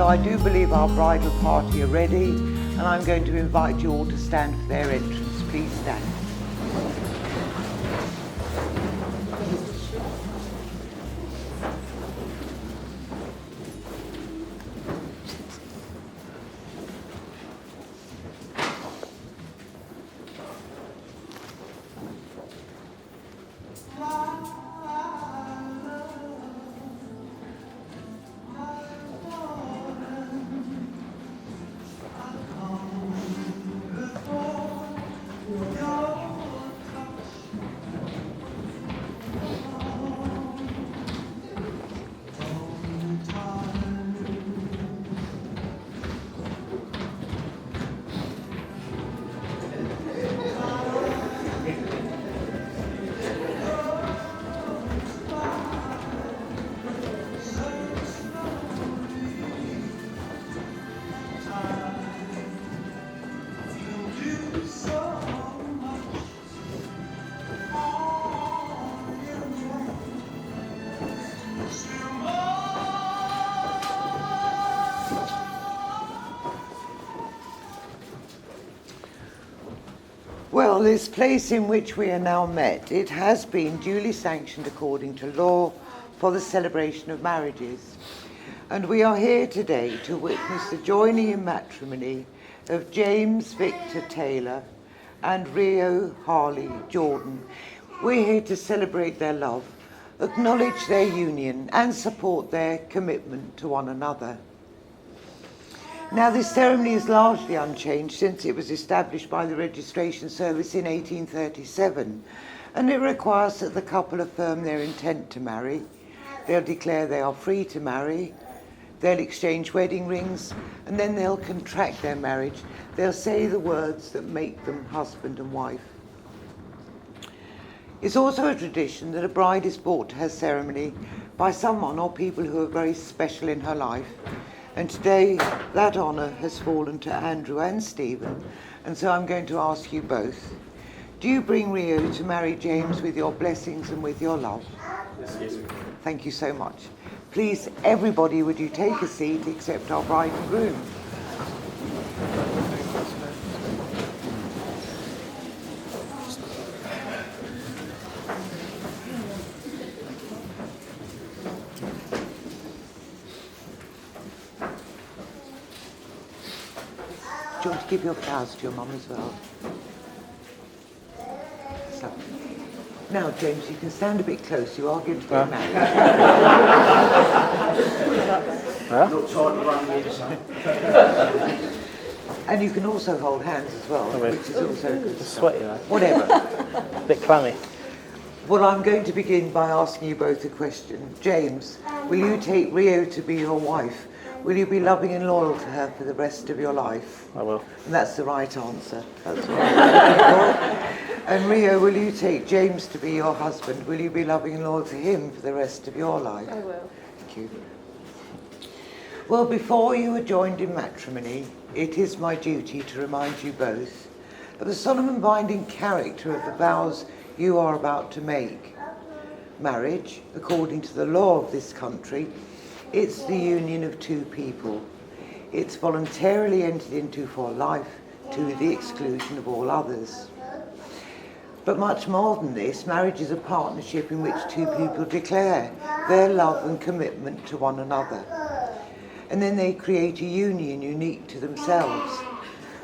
So I do believe our bridal party are ready, and I'm going to invite you all to stand for their entrance. Please stand. Well, this place in which we are now met, it has been duly sanctioned according to law for the celebration of marriages. And we are here today to witness the joining in matrimony of James Victor Taylor and Rhio Harley Jordan. We're here to celebrate their love, acknowledge their union, and support their commitment to one another. Now, this ceremony is largely unchanged since it was established by the Registration Service in 1837, and it requires that the couple affirm their intent to marry. They'll declare they are free to marry, they'll exchange wedding rings, and then they'll contract their marriage. They'll say the words that make them husband and wife. It's also a tradition that a bride is brought to her ceremony by someone or people who are very special in her life. And today, that honour has fallen to Andrew and Stephen, and so I'm going to ask you both. Do you bring Rhio to marry James with your blessings and with your love? Yes. Thank you so much. Please, everybody, would you take a seat except our bride and groom? Do you want to give your flowers to your mum as well? So, now, James, you can stand a bit close. You are going to get married. Not tight around the inside. And you can also hold hands as well, which is also good. It's sweaty, though. Whatever. A bit clammy. Well, I'm going to begin by asking you both a question. James, will you take Rhio to be your wife? Will you be loving and loyal to her for the rest of your life? I will. And that's the right answer. That's what I'm looking for. And Rhio, will you take James to be your husband? Will you be loving and loyal to him for the rest of your life? I will. Thank you. Well, before you are joined in matrimony, it is my duty to remind you both of the solemn and binding character of the vows you are about to make. Marriage, according to the law of this country, it's the union of two people. It's voluntarily entered into for life to the exclusion of all others. But much more than this, marriage is a partnership in which two people declare their love and commitment to one another. And then they create a union unique to themselves.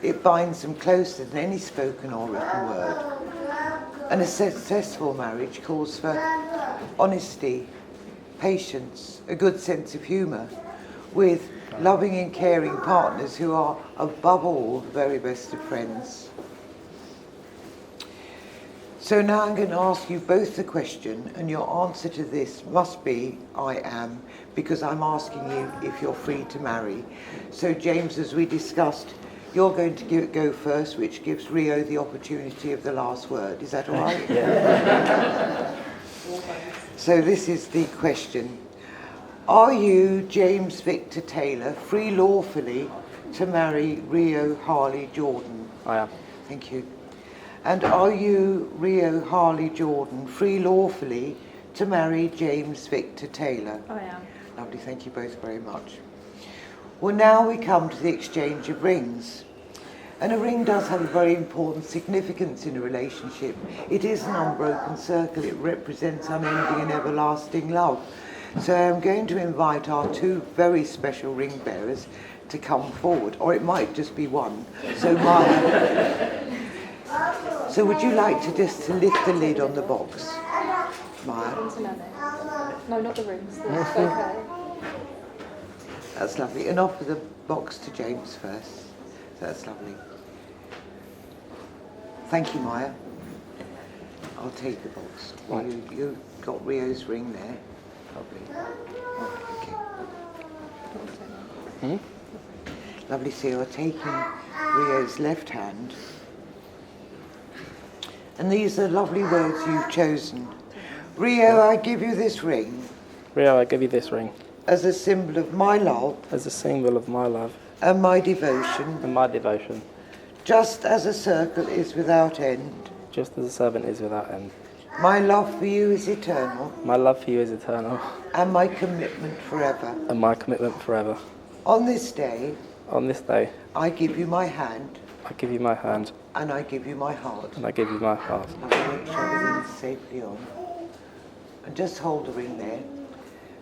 It binds them closer than any spoken or written word. And a successful marriage calls for honesty, patience, a good sense of humour, with loving and caring partners who are, above all, the very best of friends. So now I'm going to ask you both the question, and your answer to this must be, I am, because I'm asking you if you're free to marry. So James, as we discussed, you're going to go first, which gives Rhio the opportunity of the last word. Is that all right? Yeah. So this is the question. Are you, James Victor Taylor, free lawfully to marry Rhio Harley Jordan? I am. Thank you. And are you, Rhio Harley Jordan, free lawfully to marry James Victor Taylor? I am. Lovely, thank you both very much. Well, now we come to the exchange of rings. And a ring does have a very important significance in a relationship. It is an unbroken circle. It represents unending and everlasting love. So I'm going to invite our two very special ring bearers to come forward, or it might just be one. So Mya, so would you like to just lift the lid on the box, Mya? No, not the rings. Okay. That's lovely. And offer the box to James first. That's lovely. Thank you, Mya. I'll take the box. Right. You got Rio's ring there. Lovely. Okay. Lovely. So you're taking Rio's left hand. And these are lovely words you've chosen. Rhio, I give you this ring Rhio, I give you this ring as a symbol of my love as a symbol of my love and my devotion, and my devotion, just as a circle is without end. just as a servant is without end. My love for you is eternal, My love for you is eternal, and my commitment forever. and my commitment forever. On this day, On this day, I give you my hand, I give you my hand, and I give you my heart. and I give you my heart. Now we make sure the ring's safely on. And just hold the ring there.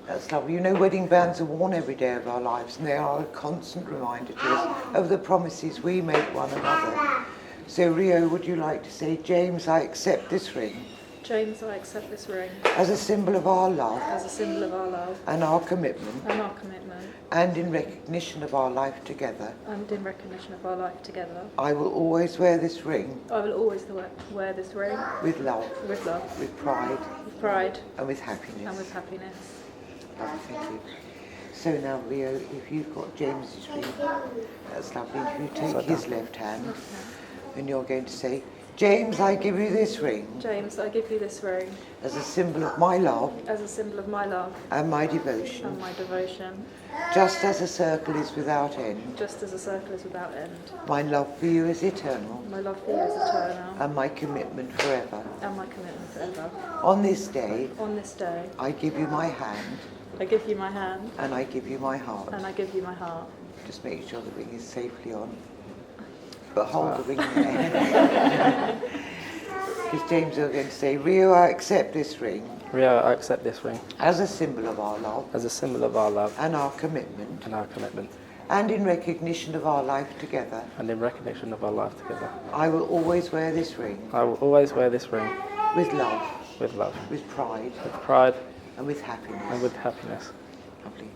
That's lovely. You know, wedding bands are worn every day of our lives, and they are a constant reminder to us of the promises we make one another. So, Rhio, would you like to say, James, I accept this ring James, I accept this ring as a symbol of our love as a symbol of our love and our commitment, and our commitment, and in recognition of our life together. and in recognition of our life together. I will always wear this ring I will always wear this ring with love, with love, with pride, with pride, and with happiness. and with happiness. Lovely, thank you. So now, Rhio, if you've got James's ring, that's lovely. If you take his left hand, and you're going to say, James, I give you this ring James, I give you this ring as a symbol of my love as a symbol of my love and my and devotion, my devotion, just as a circle is without end. just as a circle is without end. My love for you is eternal, My love for you is eternal, and my commitment forever. and my commitment forever. On this day, On this day, I give you my hand, I give you my hand, and I give you my heart. and I give you my heart. Just make sure the ring is safely on. But hold the ring there. Because James are going to say, Rhio, I accept this ring Rhio, I accept this ring as a symbol of our love as a symbol of our love and our commitment, and our commitment, and in recognition of our life together. and in recognition of our life together. I will always wear this ring I will always wear this ring with love, with love, with pride, with pride, and with happiness. and with happiness. Lovely.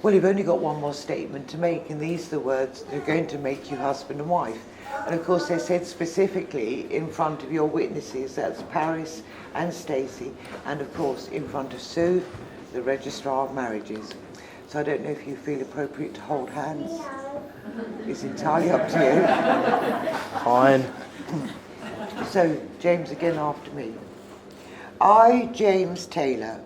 Well, you've only got one more statement to make, and these are the words that are going to make you husband and wife. And of course, they're said specifically in front of your witnesses. That's Paris and Stacey, and of course in front of Sue, the Registrar of Marriages. So I don't know if you feel appropriate to hold hands. It's entirely up to you. Fine. So, James, again after me. I, James Taylor,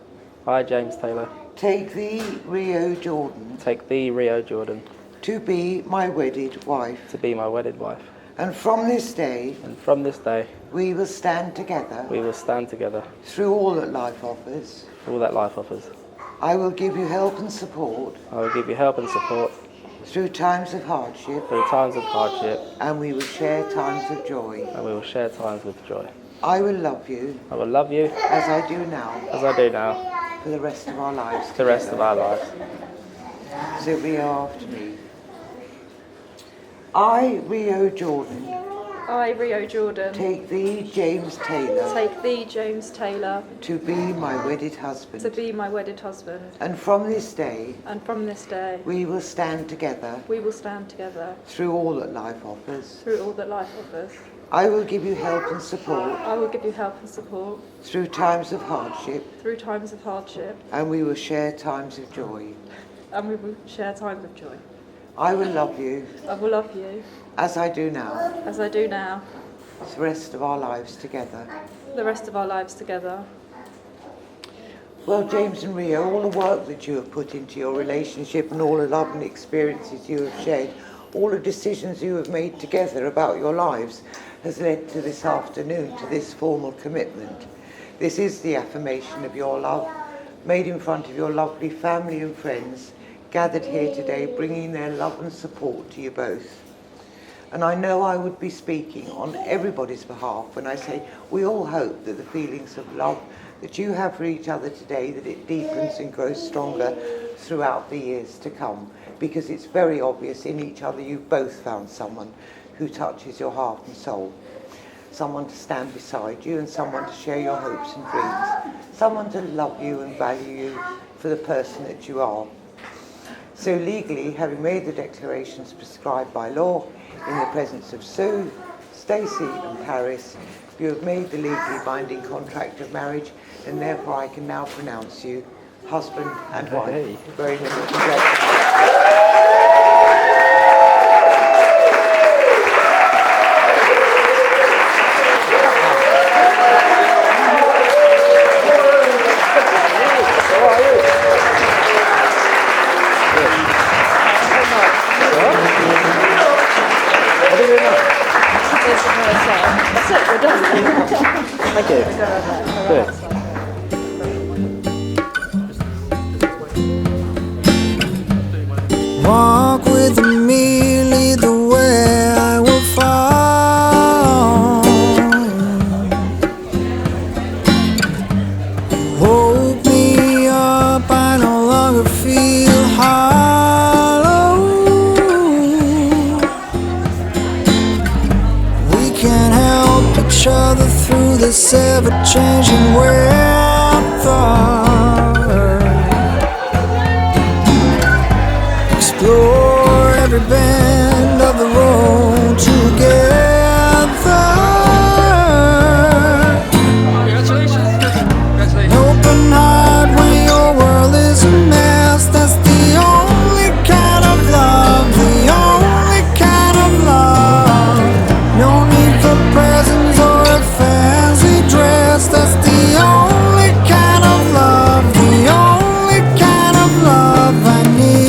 I, James Taylor, take thee, Rhio Jordan, take thee, Rhio Jordan, to be my wedded wife. to be my wedded wife. And from this day, And from this day, we will stand together we will stand together through all that life offers. for all that life offers. I will give you help and support I will give you help and support through times of hardship, through times of hardship, and we will share times of joy. and we will share times with joy. I will love you I will love you as I do now as I do now for the rest of our lives. the rest of our lives. So Rhio after me. I, Rhio Jordan, I, Rhio Jordan, take thee, James Taylor, take thee, James Taylor, to be my wedded to husband. be my wedded husband. And from this day, And from this day, we will stand together we will stand together through all that life offers. through all that life offers. I will give you help and support I will give you help and support through times of hardship, through times of hardship, and we will share times of joy. and we will share times of joy. I will love you I will love you as I do now as I do now, for the rest of our lives together. the rest of our lives together. Well, James and Rhio, all the work that you have put into your relationship and all the love and experiences you have shared, all the decisions you have made together about your lives has led to this afternoon, to this formal commitment. This is the affirmation of your love, made in front of your lovely family and friends, gathered here today bringing their love and support to you both. And I know I would be speaking on everybody's behalf when I say we all hope that the feelings of love that you have for each other today, that it deepens and grows stronger throughout the years to come, because it's very obvious in each other you've both found someone who touches your heart and soul. Someone to stand beside you and someone to share your hopes and dreams. Someone to love you and value you for the person that you are. So legally, having made the declarations prescribed by law in the presence of Sue, Stacey and Paris, you have made the legally binding contract of marriage, and therefore I can now pronounce you husband and wife. Hey. Very many congratulations. That's it, we're done. Thank you. Good. Walk with me, lead the way, I will follow. Hold me up, I no longer feel hollow. We can help each other through this ever-changing weather. Explore every bend of the road together. An open heart when your world is a mess. That's the only kind of love, the only kind of love. No need for presents or a fancy dress. That's the only kind of love, the only kind of love I need.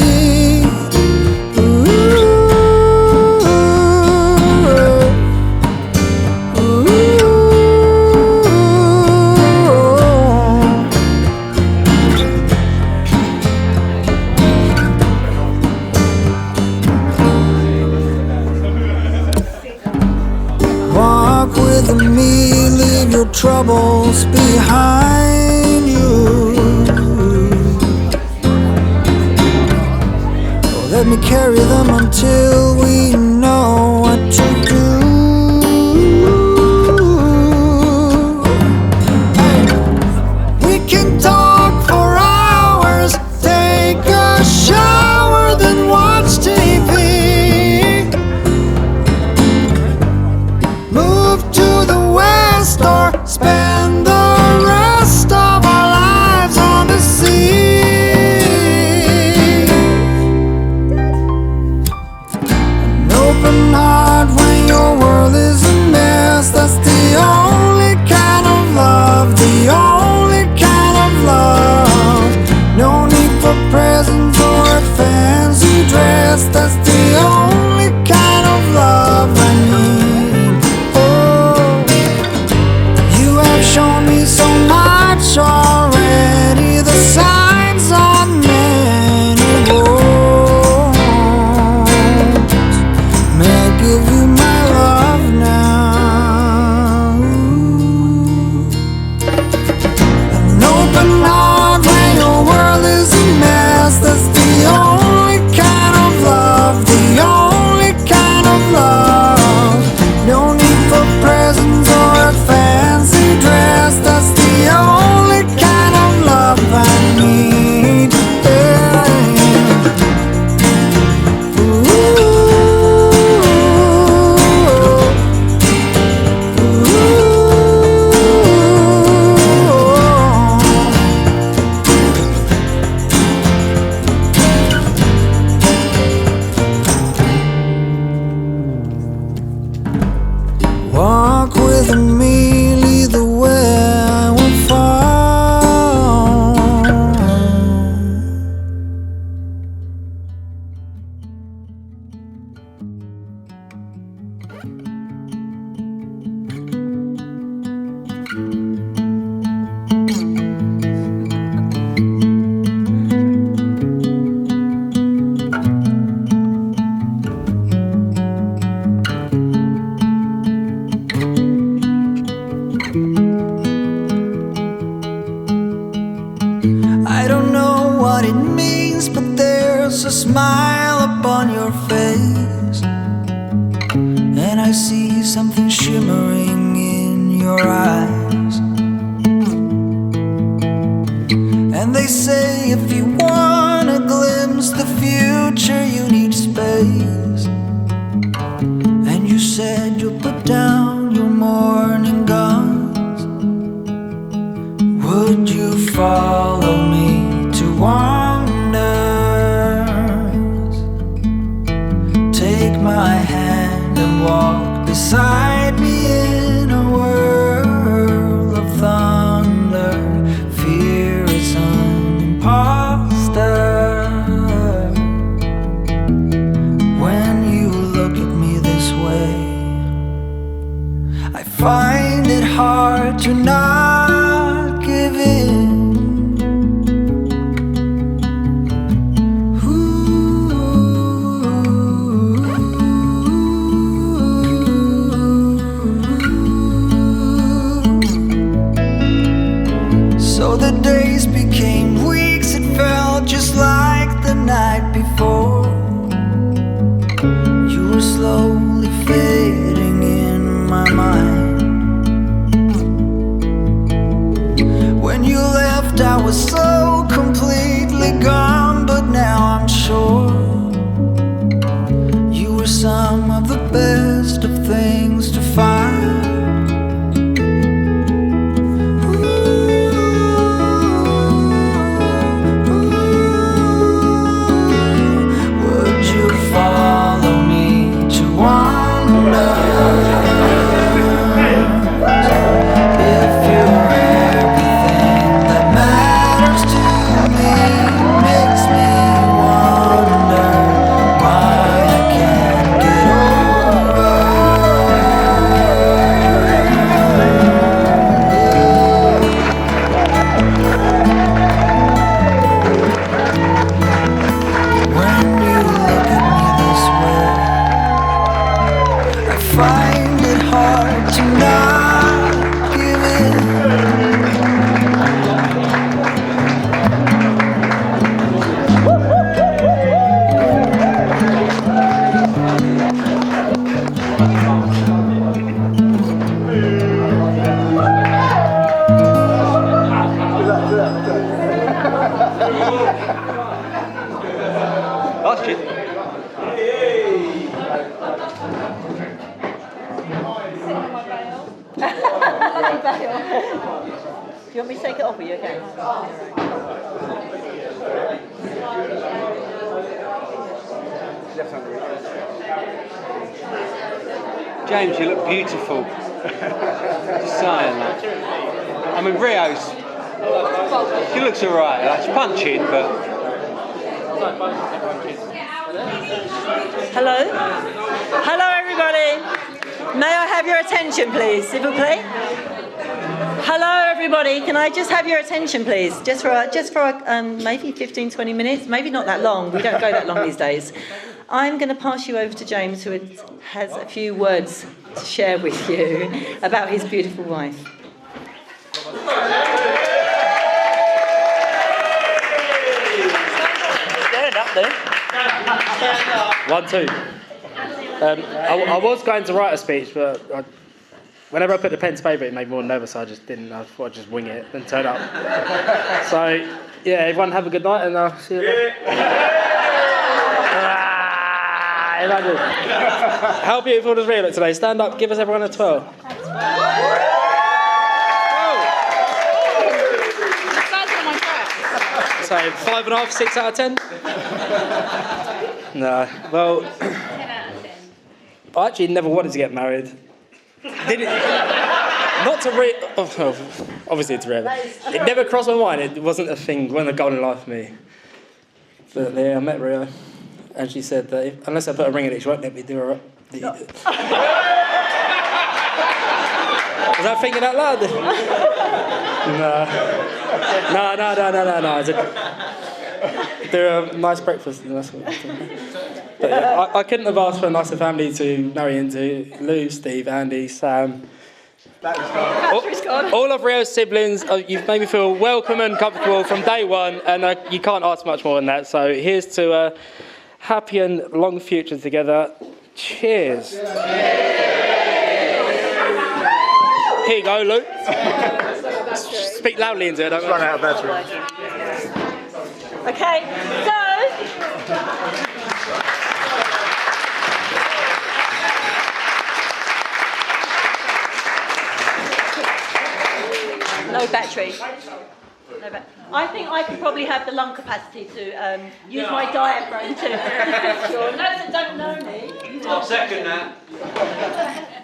Walk with me, leave your troubles behind you. Oh, let me carry them until we know what to do. We can talk for hours, take a shower, then watch TV. Move to the west or spend the rest of our lives on the sea. An open heart when smile upon your face, and I see something shimmering in your eyes. And they say if you wanna glimpse the future, you need space. And you said you'll put down your morning guns. Would you follow me to wonders? Take my hand and walk beside me in a world of thunder. Fear is an imposter. When you look at me this way, I find it hard to not give in. So the days became weeks, it felt just like the night before. You were slowly fading in my mind. When you left, I was so completely gone, but now I'm sure you were some of the best of things to find. Would you follow me to wonder? If you're everything that matters to me, makes me wonder why I can't get over. When you look at me this way, I find it hard to not give in. Last year. Do you want me to take it off? Are you okay? James, you look beautiful. Just saying that. I mean, Rhio's. She looks alright. Like, she's punching, but. Hello? Hello, everybody. May I have your attention, please, s'il vous plaît? Hello, everybody. Can I just have your attention, please? Just for maybe 15, 20 minutes. Maybe not that long. We don't go that long these days. I'm going to pass you over to James, who has a few words to share with you about his beautiful wife. Stand up then. 1, 2. I was going to write a speech, but whenever I put the pen to paper, it made me more nervous. So I just didn't. I thought I'd just wing it and turn up. So yeah, everyone have a good night, and I'll see you later. Imagine. How beautiful does Rhio look today? Stand up, give us everyone a 12. So 5.5, 6 out of 10? No. Well, I actually never wanted to get married. Not to obviously it's rare. It never crossed my mind. It wasn't a thing. It wasn't a goal in life for me. But yeah, I met Rhio, and she said that unless I put a ring in it, she won't let me do her. Was I thinking out loud? No. I said, do a nice breakfast. And that's what I did. But yeah, I couldn't have asked for a nicer family to marry into. Lou, Steve, Andy, Sam. All of Rheo's siblings, you've made me feel welcome and comfortable from day one, and you can't ask much more than that. So here's to happy and long future together. Cheers. Here you go, Luke. Speak loudly into it. Don't Run out of battery. Okay, so no battery. I think I could probably have the lung capacity to use my diaphragm to. Those that don't know me. I'll second that.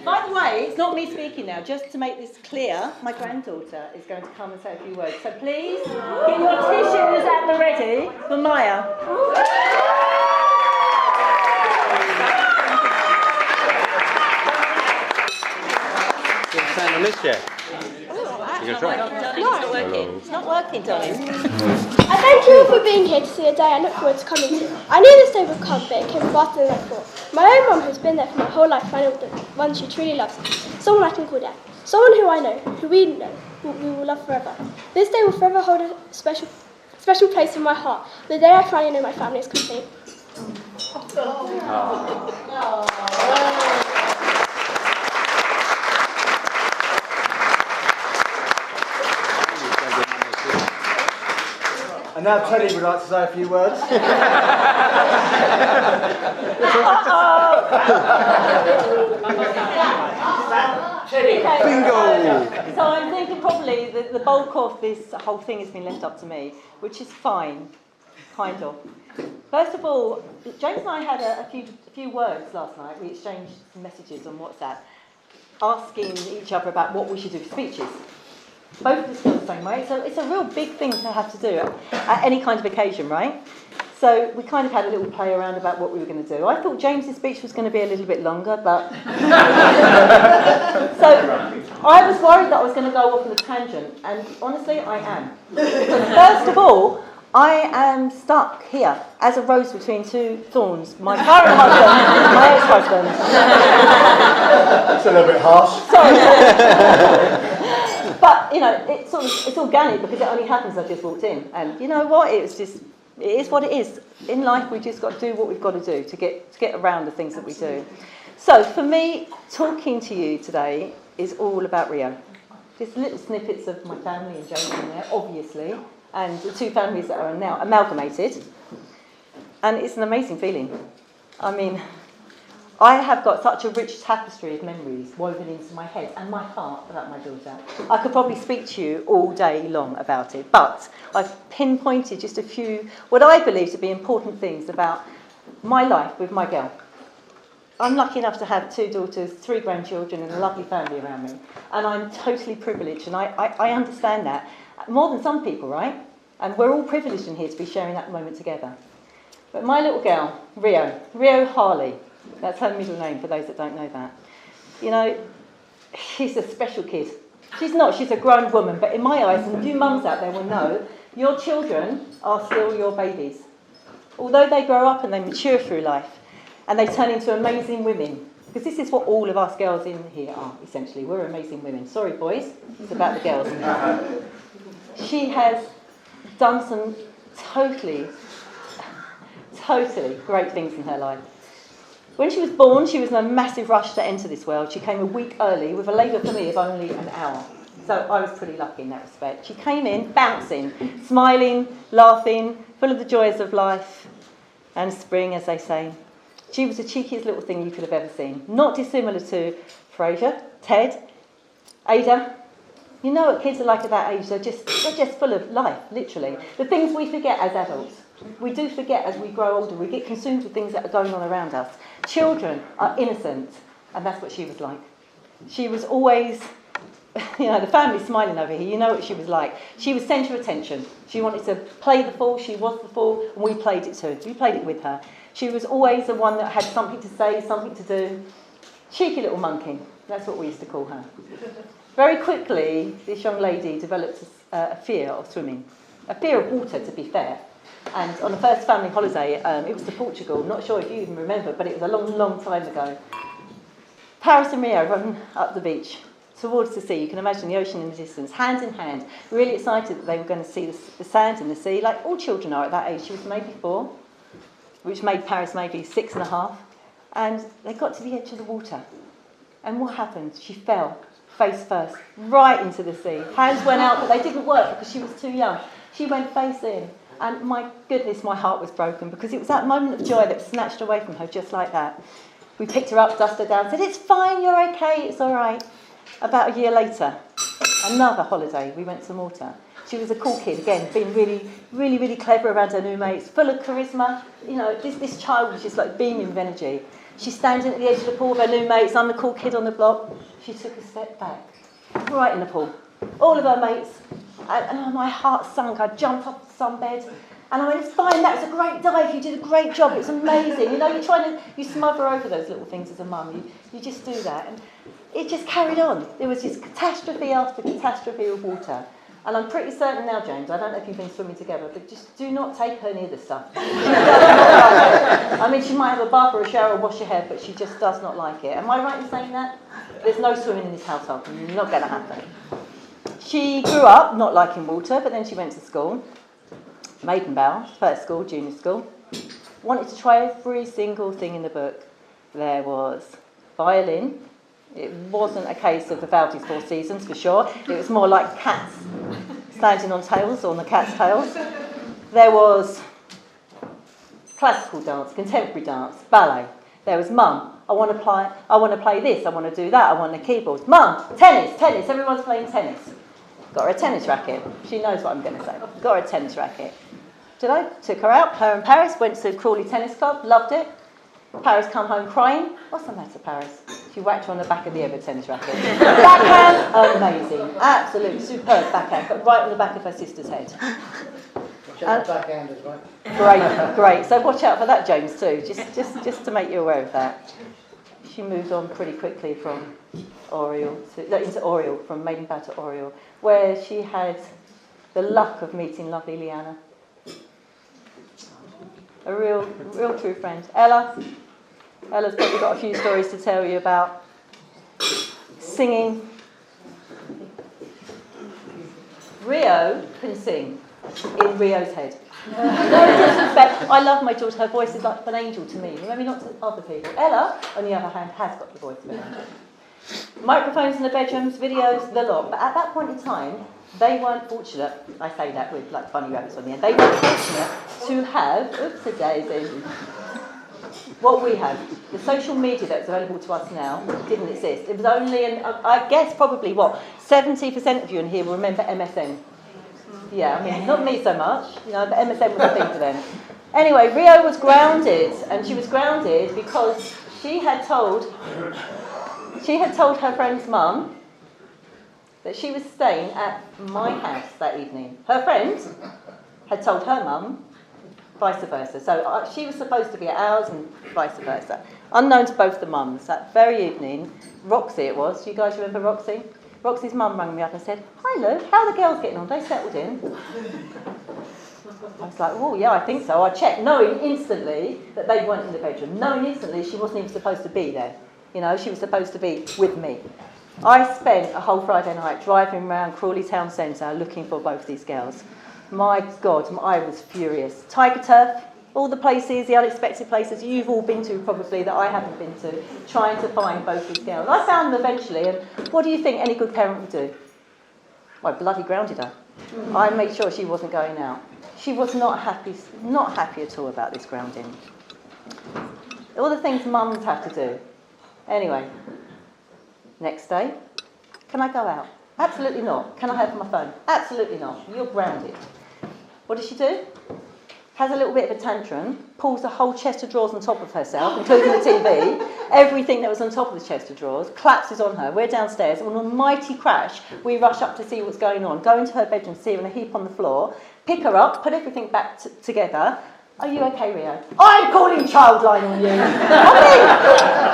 By the way, it's not me speaking now. Just to make this clear, my granddaughter is going to come and say a few words. So please, get your tissues at the ready for Mya. Stand on this chair. You gonna try? It's not working, darling. I thank you all for being here to see a day I look forward to coming to. I knew this day would come, but it came faster than I thought. My own mum, who's been there for my whole life, found the one she truly loves. Someone I can call Dad. Someone who I know, who we know, who we will love forever. This day will forever hold a special place in my heart. The day I finally know my family is complete. And now Teddy would like to say a few words. Bingo! So I'm thinking probably the bulk of this whole thing has been left up to me, which is fine, kind of. First of all, James and I had a few words last night. We exchanged some messages on WhatsApp, asking each other about what we should do for speeches. Both of us feel the same way. So it's a real big thing to have to do at any kind of occasion, right? So we kind of had a little play around about what we were going to do. I thought James's speech was going to be a little bit longer, but... So I was worried that I was going to go off on a tangent, and honestly, I am. First of all, I am stuck here as a rose between two thorns. My current husband, my ex-husband. It's a little bit harsh. Sorry. But, you know, it's organic because it only happens I've just walked in. And you know what? It is what it is. In life, we've just got to do what we've got to do to get around the things that we do. So, for me, talking to you today is all about Rhio. Just little snippets of my family and James in there, obviously, and the two families that are now amalgamated. And it's an amazing feeling. I mean, I have got such a rich tapestry of memories woven into my head and my heart about my daughter. I could probably speak to you all day long about it, but I've pinpointed just a few, what I believe to be important things about my life with my girl. I'm lucky enough to have 2 daughters, 3 grandchildren and a lovely family around me. And I'm totally privileged, and I understand that. More than some people, right? And we're all privileged in here to be sharing that moment together. But my little girl, Rhio Harley, that's her middle name for those that don't know that. You know, she's a special kid. She's a grown woman, but in my eyes, and you mums out there will know, your children are still your babies. Although they grow up and they mature through life, and they turn into amazing women, because this is what all of us girls in here are, essentially. We're amazing women. Sorry, boys, it's about the girls. She has done some totally great things in her life. When she was born, she was in a massive rush to enter this world. She came a week early with a labour for me of only an hour. So I was pretty lucky in that respect. She came in bouncing, smiling, laughing, full of the joys of life and spring, as they say. She was the cheekiest little thing you could have ever seen. Not dissimilar to Fraser, Ted, Ada. You know what kids are like at that age. They're just full of life, literally. The things we forget as adults. We do forget as we grow older. We get consumed with things that are going on around us. Children are innocent, and that's what she was like. She was always, you know, the family's smiling over here. You know what she was like. She was centre of attention. She wanted to play the fool. She was the fool, and we played it too. We played it with her. She was always the one that had something to say, something to do. Cheeky little monkey. That's what we used to call her. Very quickly, this young lady developed a fear of swimming. A fear of water, to be fair. And on the first family holiday, it was to Portugal. I'm not sure if you even remember, but it was a long, long time ago. Paris and Rhio run up the beach towards the sea. You can imagine the ocean in the distance, hand in hand, really excited that they were going to see the sand in the sea, like all children are at that age. She was maybe 4. which made Paris maybe 6.5. And they got to the edge of the water. And what happened? She fell, face first, right into the sea. Hands went out, but they didn't work because she was too young. She went face in. And my goodness, my heart was broken because it was that moment of joy that was snatched away from her just like that. We picked her up, dusted her down, said, "It's fine, you're okay, it's all right." About a year later, another holiday, we went to Malta. She was a cool kid, again, being really, really, really clever around her new mates, full of charisma. You know, this child was just like beaming with energy. She's standing at the edge of the pool with her new mates. I'm the cool kid on the block. She took a step back, right in the pool. All of her mates. And my heart sunk. I jumped off the sunbed. And I went, "It's fine, that was a great dive. You did a great job. It was amazing." You know, you smother over those little things as a mum. You just do that. And it just carried on. There was just catastrophe after catastrophe with water. And I'm pretty certain now, James, I don't know if you've been swimming together, but just do not take her near the stuff. She does not like it. I mean, she might have a bath or a shower or wash her hair, but she just does not like it. Am I right in saying that? There's no swimming in this household. Not going to happen. She grew up not liking water, but then she went to school. Maiden vows, first school, junior school. Wanted to try every single thing in the book. There was violin. It wasn't a case of the Vivaldi's Four Seasons, for sure. It was more like cats standing on tails, on the cat's tails. There was classical dance, contemporary dance, ballet. There was mum. I want to play this, I want to do that, I want the keyboards. Mum, tennis, everyone's playing tennis. Got her a tennis racket. She knows what I'm going to say. Got her a tennis racket. Took her out, her and Paris, went to Crawley Tennis Club, loved it. Paris come home crying. "What's the matter, Paris?" She whacked her on the back of the ever tennis racket. Backhand, amazing. Absolutely superb backhand, but right on the back of her sister's head. Watch out for backhand as well. Great. So watch out for that, James, too. Just to make you aware of that. She moved on pretty quickly from into Oriel, from Maiden Vow to Oriel, where she had the luck of meeting lovely Leanna. A real true friend. Ella's probably got a few stories to tell you about singing. Rhio can sing in Rio's head. No disrespect. I love my daughter. Her voice is like an angel to me. Maybe not to other people. Ella, on the other hand, has got the voice of an angel. Microphones in the bedrooms, videos, the lot. But at that point in time, they weren't fortunate. I say that with like funny rabbits on the end. They weren't fortunate to have, oopsie-daisy, what we have. The social media that's available to us now didn't exist. It was only, I guess probably 70% of you in here will remember MSN. Yeah, I mean, not me so much, but MSN was a thing for them. Anyway, Rhio was grounded, and she was grounded because she had told her friend's mum that she was staying at my house that evening. Her friend had told her mum, vice versa. So she was supposed to be at ours and vice versa. Unknown to both the mums. That very evening, Roxy it was. Do you guys remember Roxy? Roxy's mum rang me up and said, "Hi Lou, how are the girls getting on? They settled in?" I was like, "Oh yeah, I think so." I checked, knowing instantly that they weren't in the bedroom. Knowing instantly she wasn't even supposed to be there. She was supposed to be with me. I spent a whole Friday night driving around Crawley Town Centre looking for both these girls. My God, I was furious. Tiger Turf, all the places, the unexpected places you've all been to probably that I haven't been to, trying to find both these girls. I found them eventually, and what do you think any good parent would do? I bloody grounded her. I made sure she wasn't going out. She was not happy at all about this grounding. All the things mums have to do. Anyway, next day, can I go out? Absolutely not. Can I have my phone? Absolutely not. You're grounded. What does she do? Has a little bit of a tantrum, pulls the whole chest of drawers on top of herself, including the TV, everything that was on top of the chest of drawers, collapses on her. We're downstairs, and on a mighty crash, we rush up to see what's going on, go into her bedroom, see her in a heap on the floor, pick her up, put everything back together. "Are you okay, Rhio?" "I'm calling Childline on you."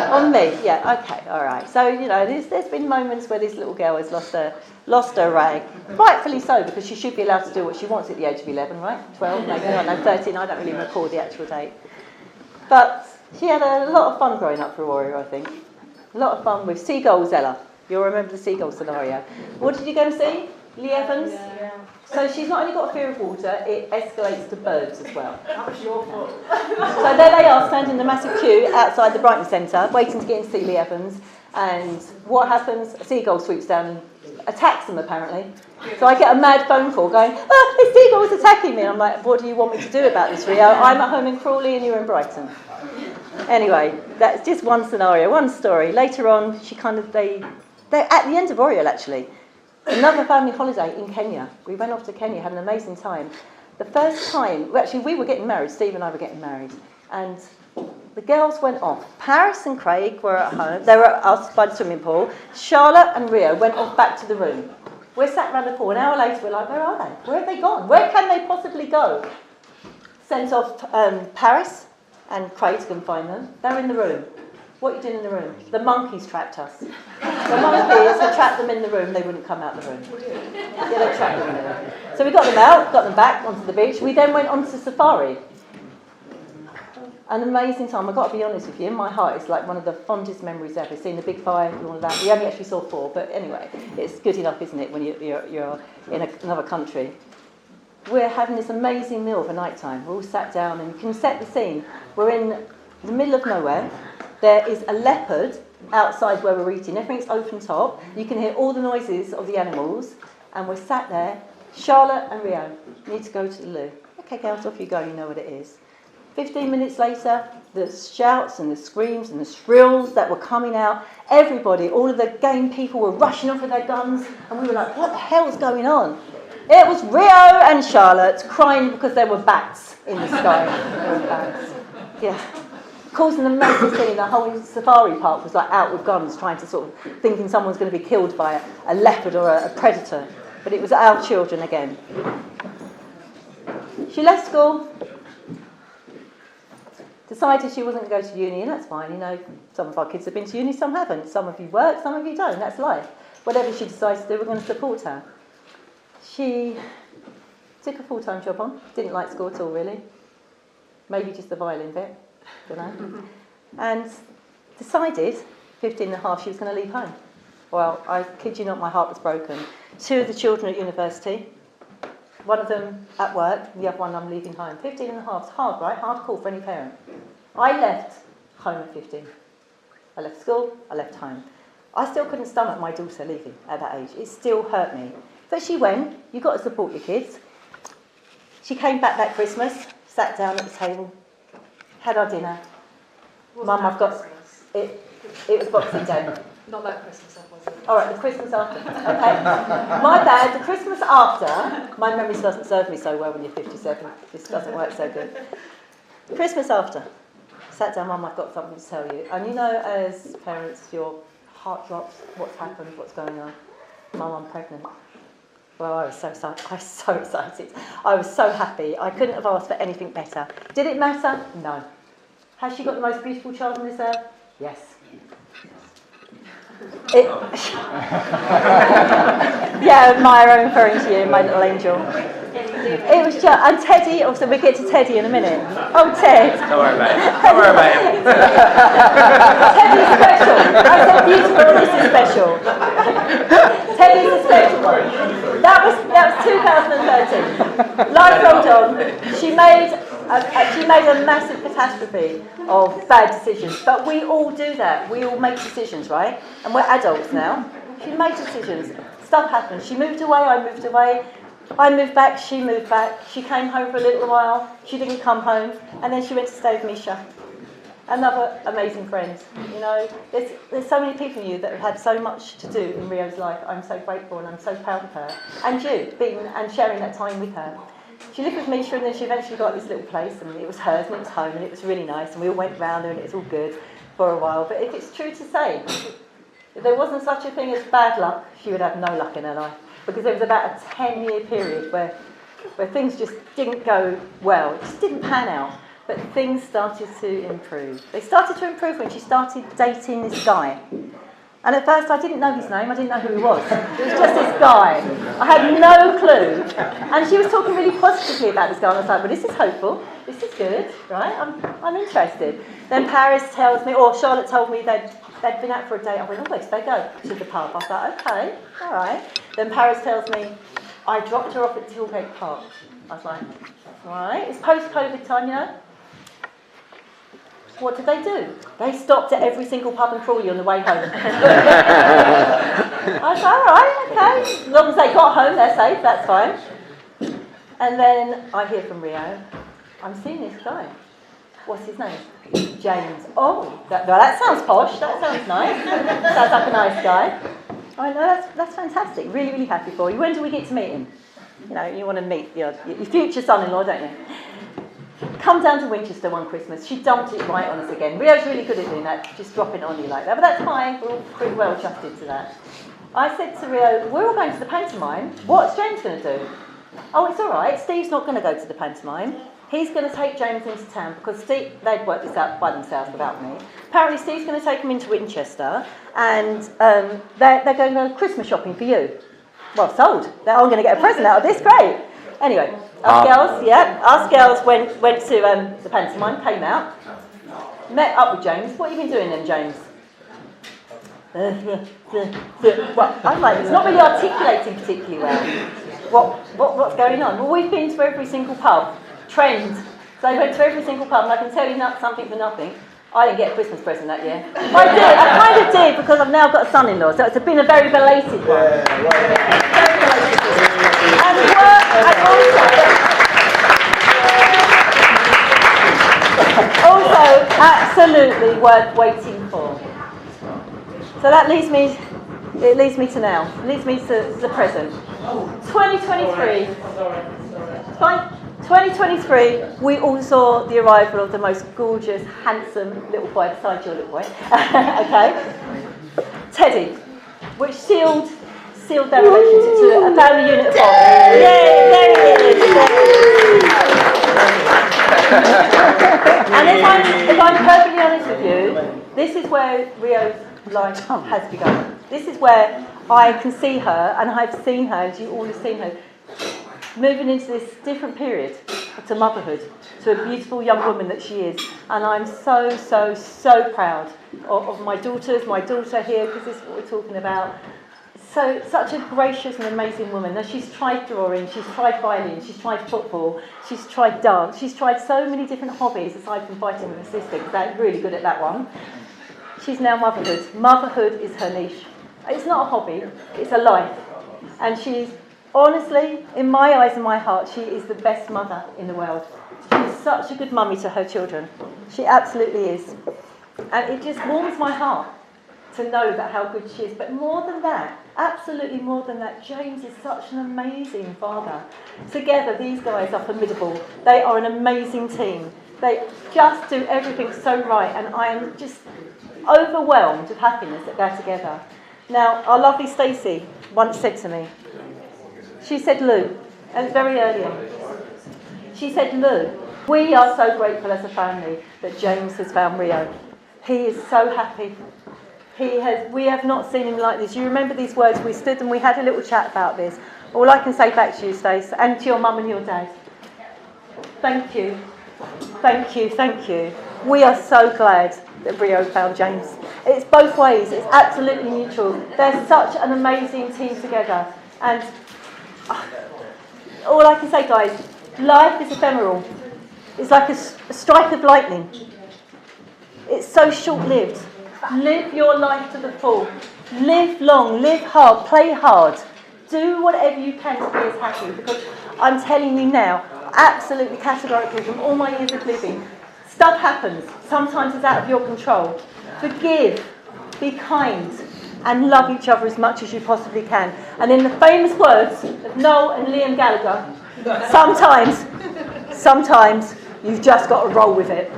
On me, yeah, okay, all right. So, there's been moments where this little girl has lost her rag. Rightfully so, because she should be allowed to do what she wants at the age of 11, right? 12, maybe, I don't know, 13, I don't really recall the actual date. But she had a lot of fun growing up for Warrior, I think. A lot of fun with seagulls, Ella. You'll remember the seagull scenario. What did you go and see? Lee Evans? So she's not only got a fear of water, it escalates to birds as well. That was your fault. So there they are, standing in a massive queue outside the Brighton Centre, waiting to get in to see Lee Evans. And what happens? A seagull swoops down and attacks them, apparently. So I get a mad phone call going, this seagull's attacking me. I'm like, what do you want me to do about this, Rhio? I'm at home in Crawley and you're in Brighton. Anyway, that's just one scenario, one story. Later on, they're at the end of Oriel, actually. Another family holiday in Kenya. We went off to Kenya, had an amazing time. The first time, we were getting married, Steve and I were getting married, and the girls went off. Paris and Craig were at home, they were at us by the swimming pool. Charlotte and Rhio went off back to the room. We're sat around the pool, an hour later we're like, where are they? Where have they gone? Where can they possibly go? Sent off Paris and Craig to go and find them. They're in the room. What are you doing in the room? The monkeys trapped us. The monkeys had trapped them in the room, they wouldn't come out the room. Yeah, they trapped them in the room. So we got them out, got them back onto the beach. We then went on to safari. An amazing time. I've got to be honest with you, in my heart, it's like one of the fondest memories ever. Seeing the big fire and all of that. We only actually saw 4, but anyway, it's good enough, isn't it, when you're in another country. We're having this amazing meal for night time. We're all sat down and you can set the scene. We're in the middle of nowhere. There is a leopard outside where we're eating. Everything's open top. You can hear all the noises of the animals. And we're sat there. Charlotte and Rhio need to go to the loo. Okay, girls, off you go. You know what it is. 15 minutes later, the shouts and the screams and the shrills that were coming out. Everybody, all of the game people were rushing off with their guns. And we were like, what the hell's going on? It was Rhio and Charlotte crying because there were bats in the sky. There were bats. Yeah. Causing a massive scene. The whole safari park was like out with guns, trying to sort of thinking someone's going to be killed by a leopard or a predator. But it was our children again. She left school, decided she wasn't going to go to uni, and that's fine. You know, some of our kids have been to uni, some haven't. Some of you work, some of you don't. That's life. Whatever she decides to do, we're going to support her. She took a full-time job on. Didn't like school at all, really. Maybe just the violin bit. Don't know. And decided, 15 and a half, she was going to leave home. Well, I kid you not, my heart was broken. 2 of the children at university, one of them at work, the other one I'm leaving home. 15 and a half, it's hard, right? Hard call for any parent. I left home at 15. I left school, I left home. I still couldn't stomach my daughter leaving at that age. It still hurt me. But she went, you've got to support your kids. She came back that Christmas, sat down at the table, had our dinner. Mum, I've got it. It was Boxing Day. Not that Christmas, was it? All right, the Christmas after. Okay, my bad. The Christmas after. My memory doesn't serve me so well when you're 57. This doesn't work so good. Christmas after. Sat down, Mum, I've got something to tell you. And you know, as parents, your heart drops. What's happened? What's going on? Mum, I'm pregnant. Well, I was so excited. I was so happy. I couldn't have asked for anything better. Did it matter? No. Has she got the most beautiful child on this earth? Yes. Yeah, Mya, I'm referring to you, my little angel. It was just, and Teddy, also we'll get to Teddy in a minute. Oh, Ted. Don't worry about it. Don't worry about it. Teddy's special. I said beautiful, this is special. Teddy's a special one. That was 2013. Life rolled on. She made a massive catastrophe of bad decisions. But we all do that. We all make decisions, right? And we're adults now. She made decisions. Stuff happened. She moved away, I moved away. I moved back, she moved back. She came home for a little while. She didn't come home. And then she went to stay with Misha. Another amazing friend. You know, there's so many people in you that have had so much to do in Rio's life. I'm so grateful and I'm so proud of her. And you, being and sharing that time with her. She lived with Misha and then she eventually got this little place and it was hers and it was home and it was really nice and we all went round there and it was all good for a while. But if it's true to say, if there wasn't such a thing as bad luck, she would have no luck in her life. Because there was about a 10-year period where things just didn't go well. It just didn't pan out. But things started to improve. They started to improve when she started dating this guy. And at first I didn't know his name, I didn't know who he was. It was just this guy. I had no clue. And she was talking really positively about this guy. And I was like, well, this is hopeful. This is good, right? I'm interested. Then Paris tells me, or Charlotte told me they'd been out for a date. I went, oh, where did they go? To the pub. I was like, okay, all right. Then Paris tells me, I dropped her off at Tilgate Park. I was like, right, it's post-COVID time, you know. What did they do? They stopped at every single pub and crawley on the way home. I was like, all right, okay. As long as they got home, they're safe, that's fine. And then I hear from Rhio, I'm seeing this guy. What's his name? James. Oh, that sounds posh. That sounds nice. Sounds like a nice guy. I know, that's fantastic. Really, really happy for you. When do we get to meet him? You know, you want to meet your future son-in-law, don't you? Come down to Winchester one Christmas. She dumped it right on us again. Rio's really good at doing that, just dropping it on you like that. But that's fine. We're all pretty well adjusted to that. I said to Rhio, we're all going to the pantomime. What's James going to do? Oh, it's all right. Steve's not going to go to the pantomime. He's going to take James into town because Steve, they'd worked this out by themselves without me. Apparently Steve's going to take him into Winchester and they're going to go Christmas shopping for you. Well, sold. I'm going to get a present out of this. Great. Anyway, us girls went to the pantomime, came out, met up with James. What have you been doing then, James? Well, I'm like, it's not really articulating particularly well. What's going on? Well, we've been to every single pub. Trend. So I went to every single pub, and I can tell you something for nothing. I didn't get a Christmas present that year. I did. I kind of did because I've now got a son-in-law, so it's been a very belated one. Very belated. And also absolutely worth waiting for. So that leads me to now. It leads me to the present. 2023. Fine. 2023, we all saw the arrival of the most gorgeous, handsome little boy beside your little boy. Okay, Teddy, which sealed their relationship to a family unit of four. Yay, there he is. And if I'm perfectly honest with you, this is where Rio's life has begun. This is where I can see her, and I've seen her, and you all have seen her, moving into this different period to motherhood, to a beautiful young woman that she is. And I'm so, so, so proud of my daughter here, because this is what we're talking about. So, such a gracious and amazing woman. Now, she's tried drawing, she's tried violin, she's tried football, she's tried dance, she's tried so many different hobbies aside from fighting with her sister, because they're really good at that one. She's now motherhood. Motherhood is her niche. It's not a hobby, it's a life. And she's, honestly, in my eyes and my heart, she is the best mother in the world. She's such a good mummy to her children. She absolutely is. And it just warms my heart to know that how good she is. But more than that, absolutely more than that, James is such an amazing father. Together, these guys are formidable. They are an amazing team. They just do everything so right, and I am just overwhelmed with happiness that they're together. Now, our lovely Stacey once said to me, she said, Lou, and it's very early on, she said, Lou, we are so grateful as a family that James has found Rhio. He is so happy. We have not seen him like this. You remember these words, we stood and we had a little chat about this. All I can say back to you, Stace, and to your mum and your dad, thank you. Thank you, thank you. We are so glad that Rhio found James. It's both ways, it's absolutely mutual. They're such an amazing team together. And all I can say, guys, life is ephemeral. It's like a strike of lightning. It's so short-lived. Live your life to the full. Live long, live hard, play hard. Do whatever you can to be as happy, because I'm telling you now, absolutely categorically, from all my years of living, stuff happens. Sometimes it's out of your control. Forgive, be kind, and love each other as much as you possibly can. And in the famous words of Noel and Liam Gallagher, sometimes you've just got to roll with it.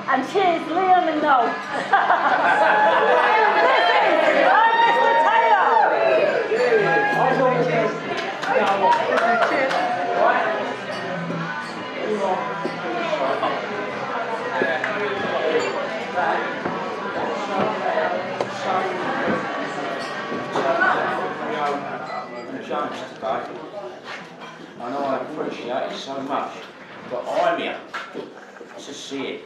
And cheers, Liam and Noel. I'm Mr. Taylor. chance today. And I appreciate it so much. But I'm here to see it.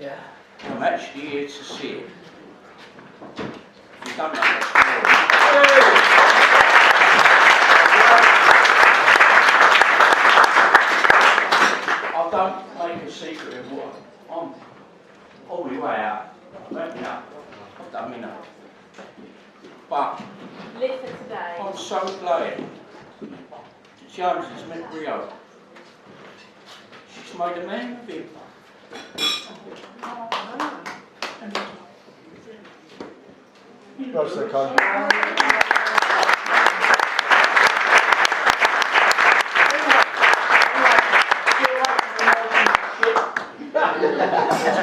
Yeah. I'm actually here to see it. You don't know the story. I don't make a secret of what I'm all the way out. Let me know. I've done me know. But Live for today. I'm so glad James has met Rhio. She's made a man of him. That's so kind.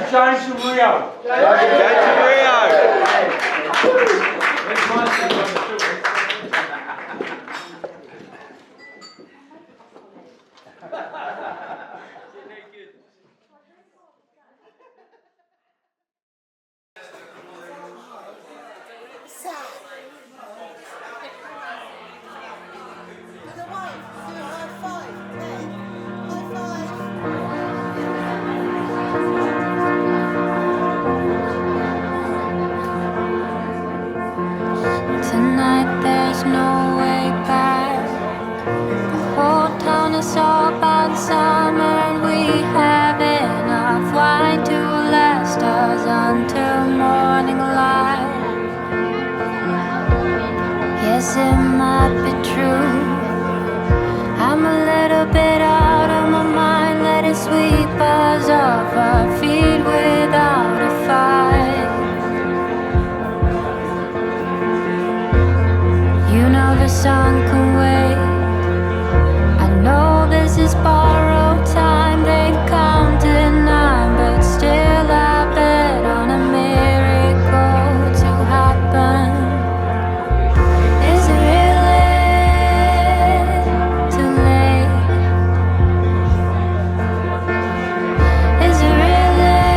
James and Rhio. James and Rhio. Tonight there's no way back. The whole town is all about summer, and we have enough wine to last us until morning light. Yes, it might be true. I'm a little bit out of my mind, let it sweep us off our feet without a fight. You know the sun can wait. I know this is borrowed time. They've counted 9, but still I bet on a miracle to happen. Is it really too late? Is it really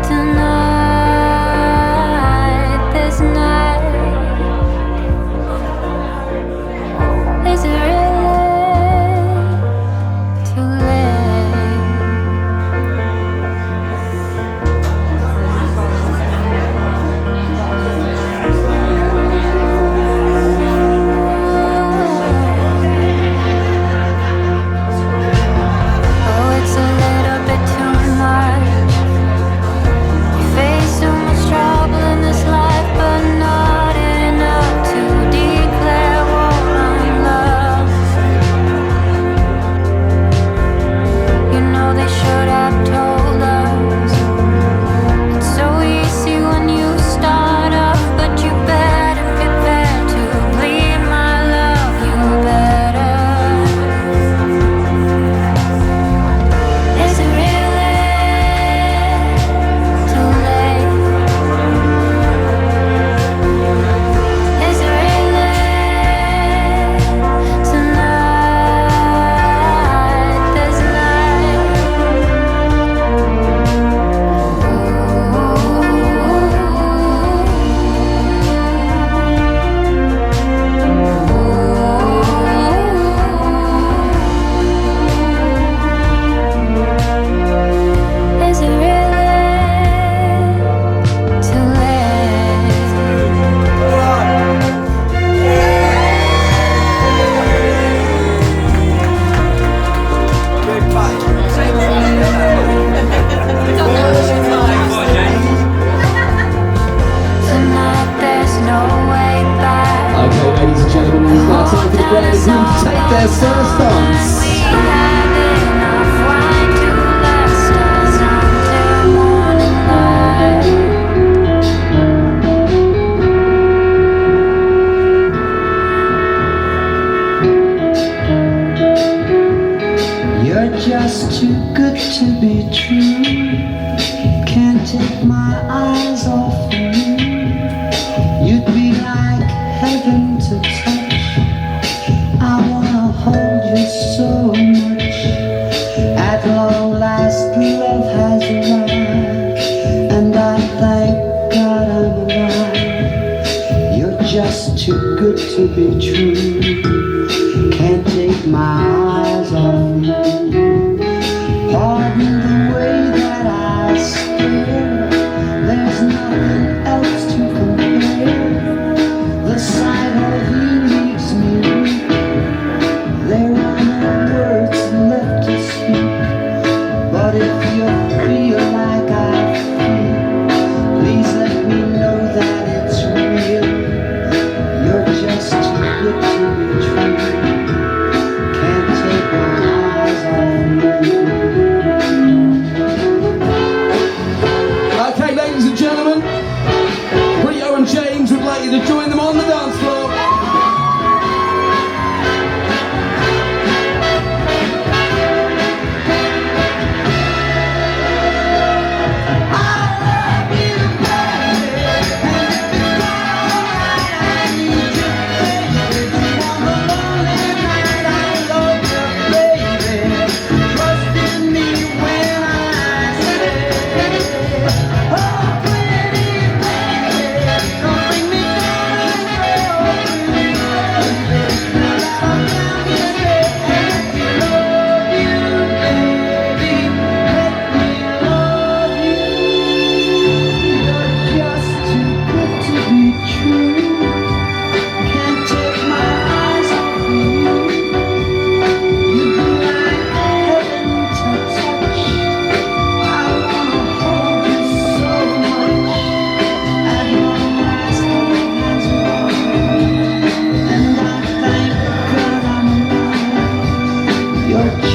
tonight, this night? Is it really too late? Oh, it's a little bit too much. We face so much trouble in this life, but not enough to declare war on love. You know they should have told us. It's so easy when you start off, but you better prepare to bleed, my love. You better. Is it really too late? Is it really tonight, this night? Is it really too late? Tonight there's no way back. Okay, ladies and gentlemen, it's now time for the bride and groom to take their first dance. We have enough wine to last us until morning light. You're just too good to be true. Can't take my eyes off you. You'd be like heaven to touch. I wanna hold you so much. At long last, love has arrived, and I thank God I'm alive. You're just too too good to be true. Can't take my eyes off you. Pardon the way that I stare. There's nothing else to compare. The sight of you leaves me weak. There are no words left to speak. But if you feel like I feel, please let me know that it's real. You're just too good to be true. Can't take my eyes off you. Okay, ladies and gentlemen, Rhio and James would like you to join them on the dance floor.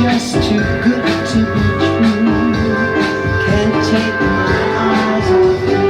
Just too good to be true. Can't take my eyes off you.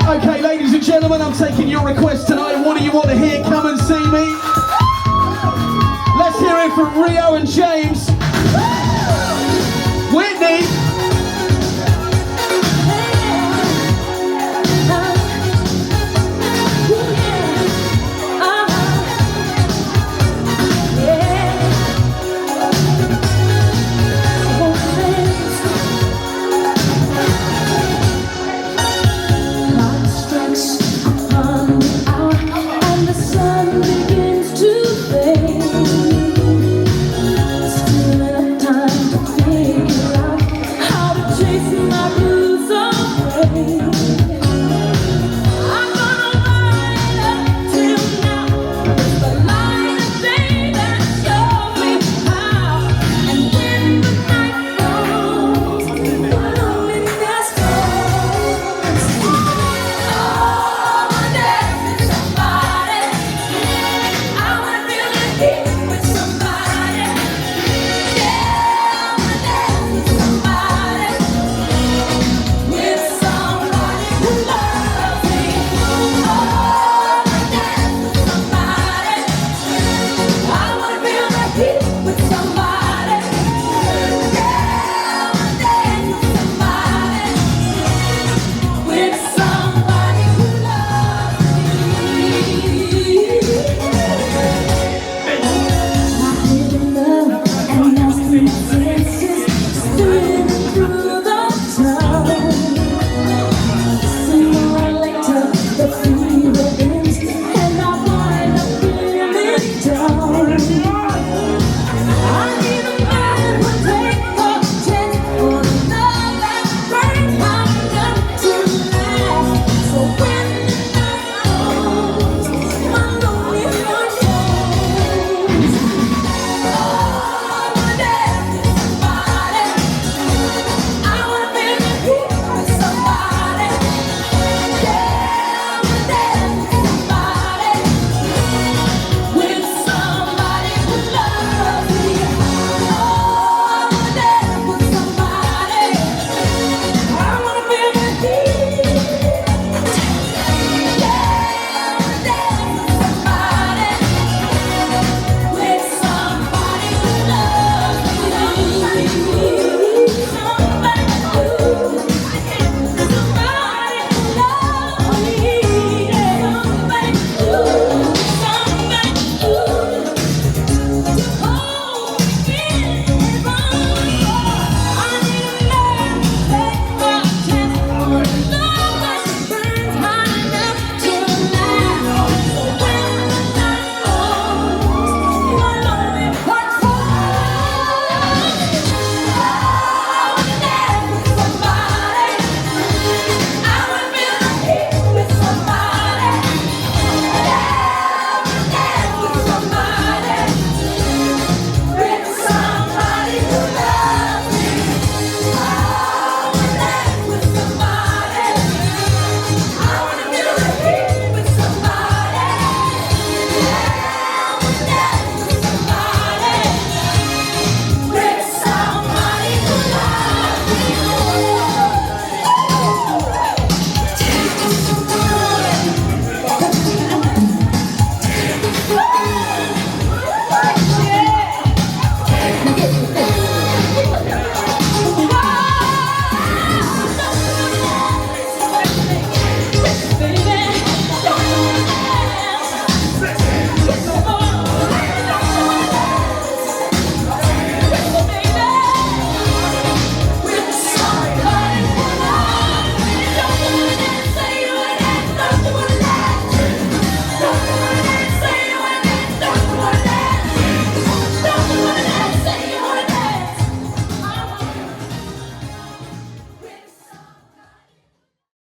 Okay, ladies and gentlemen, I'm taking your request tonight. What do you want to hear? Come and see me. Let's hear it from Rhio and James. Whitney. Sun